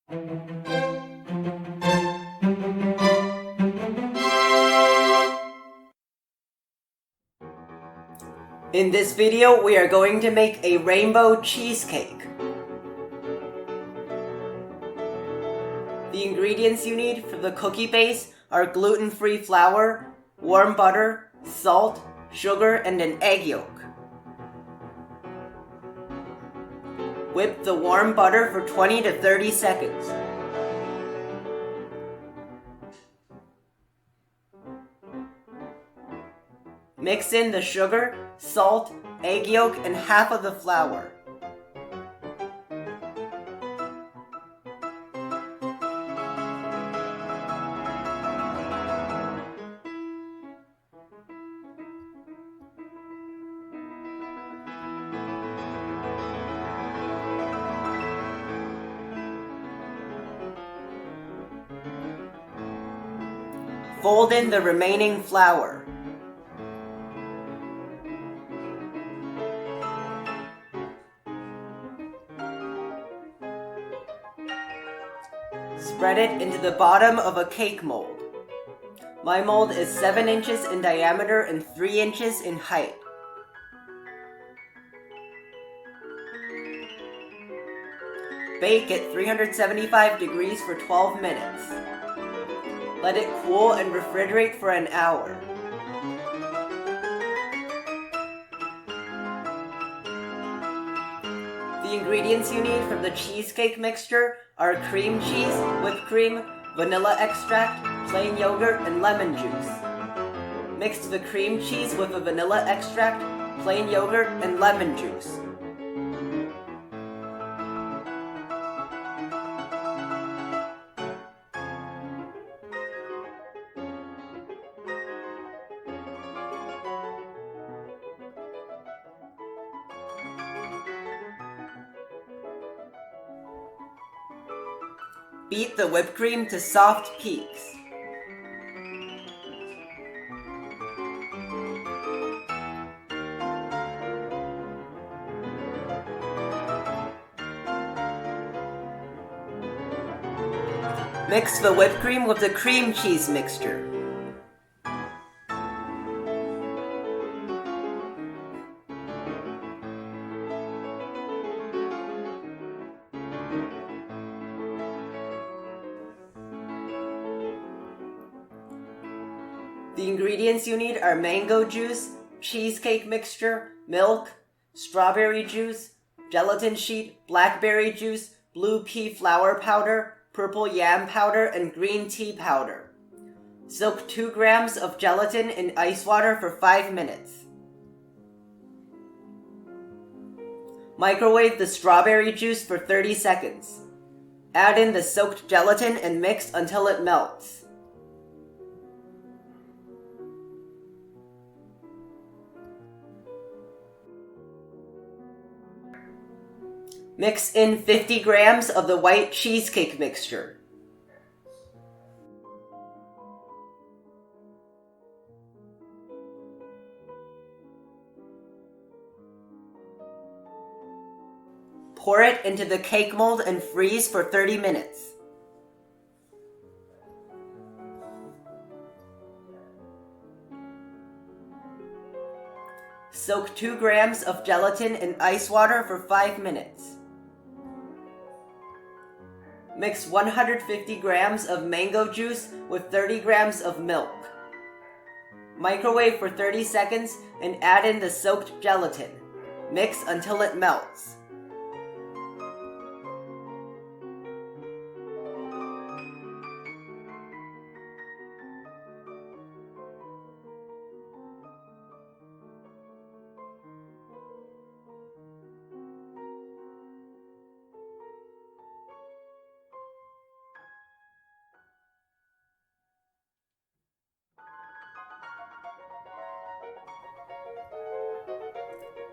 In this video, we are going to make a rainbow cheesecake. The ingredients you need for the cookie base are gluten-free flour, warm butter, salt, sugar, and an egg yolk. Whip the warm butter for 20 to 30 seconds. Mix in the sugar, salt, egg yolk, and half of the flour. Fold in the remaining flour. Spread it into the bottom of a cake mold. My mold is 7 inches in diameter and 3 inches in height. Bake at 375 degrees for 12 minutes. Let it cool and refrigerate for an hour. The ingredients you need for the cheesecake mixture are cream cheese, whipped cream, vanilla extract, plain yogurt, and lemon juice. Mix the cream cheese with the vanilla extract, plain yogurt, and lemon juice. Beat the whipped cream to soft peaks. Mix the whipped cream with the cream cheese mixture. The ingredients you need are mango juice, cheesecake mixture, milk, strawberry juice, gelatin sheet, blackberry juice, blue pea flour powder, purple yam powder, and green tea powder. Soak 2 grams of gelatin in ice water for 5 minutes. Microwave the strawberry juice for 30 seconds. Add in the soaked gelatin and mix until it melts. Mix in 50 grams of the white cheesecake mixture. Pour it into the cake mold and freeze for 30 minutes. Soak 2 grams of gelatin in ice water for 5 minutes. Mix 150 grams of mango juice with 30 grams of milk. Microwave for 30 seconds and add in the soaked gelatin. Mix until it melts.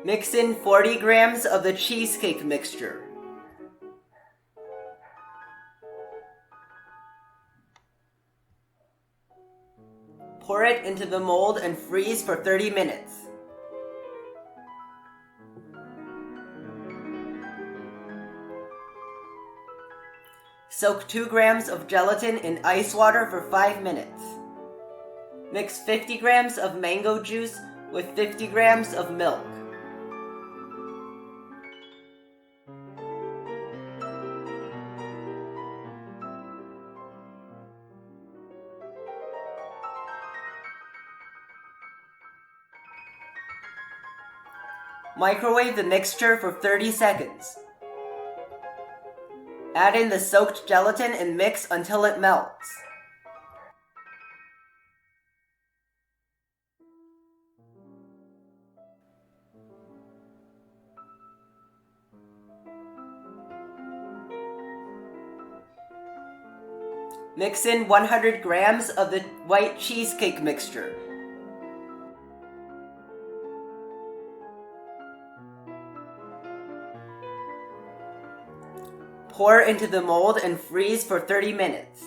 Mix in 40 grams of the cheesecake mixture. Pour it into the mold and freeze for 30 minutes. Soak 2 grams of gelatin in ice water for 5 minutes. Mix 50 grams of mango juice with 50 grams of milk. Microwave the mixture for 30 seconds. Add in the soaked gelatin and mix until it melts. Mix in 100 grams of the white cheesecake mixture. Pour into the mold and freeze for 30 minutes.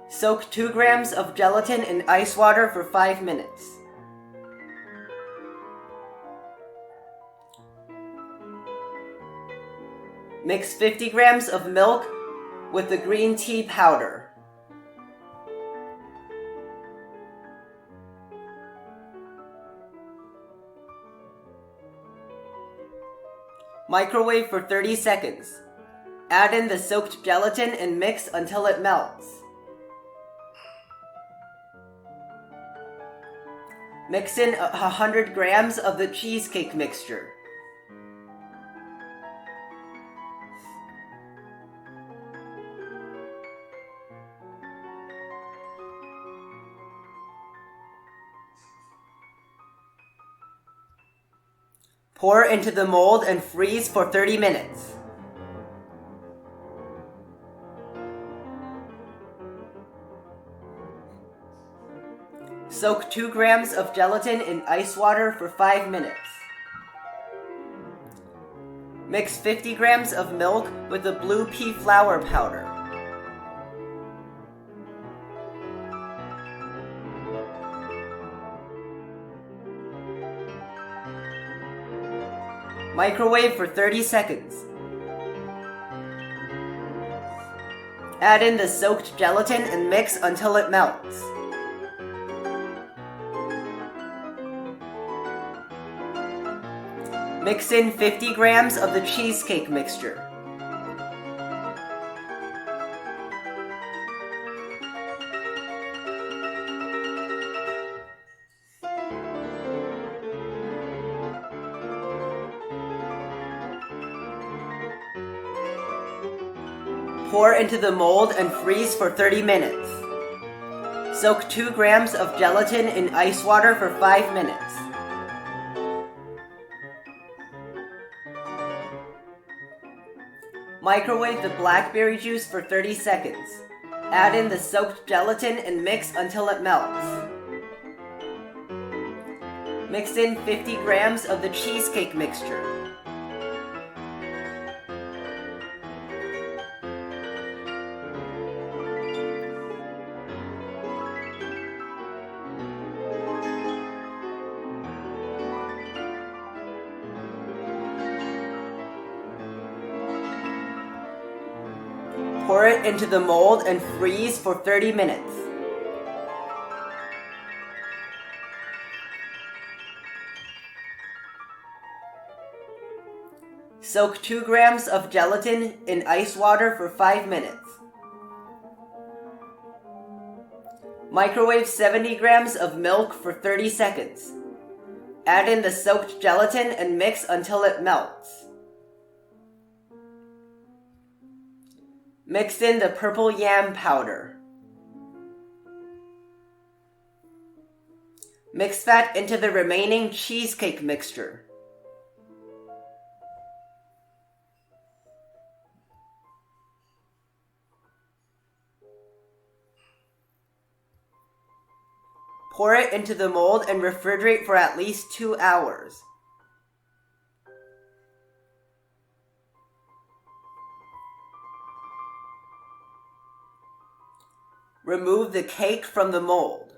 Soak 2 grams of gelatin in ice water for 5 minutes. Mix 50 grams of milk with the green tea powder. Microwave for 30 seconds. Add in the soaked gelatin and mix until it melts. Mix in 100 grams of the cheesecake mixture. Pour into the mold and freeze for 30 minutes. Soak 2 grams of gelatin in ice water for 5 minutes. Mix 50 grams of milk with the blue pea flour powder. Microwave for 30 seconds. Add in the soaked gelatin and mix until it melts. Mix in 50 grams of the cheesecake mixture. Pour into the mold and freeze for 30 minutes. Soak 2 grams of gelatin in ice water for 5 minutes. Microwave the blackberry juice for 30 seconds. Add in the soaked gelatin and mix until it melts. Mix in 50 grams of the cheesecake mixture. Pour it into the mold and freeze for 30 minutes. Soak 2 grams of gelatin in ice water for 5 minutes. Microwave 70 grams of milk for 30 seconds. Add in the soaked gelatin and mix until it melts. Mix in the purple yam powder. Mix that into the remaining cheesecake mixture. Pour it into the mold and refrigerate for at least 2 hours. Remove the cake from the mold.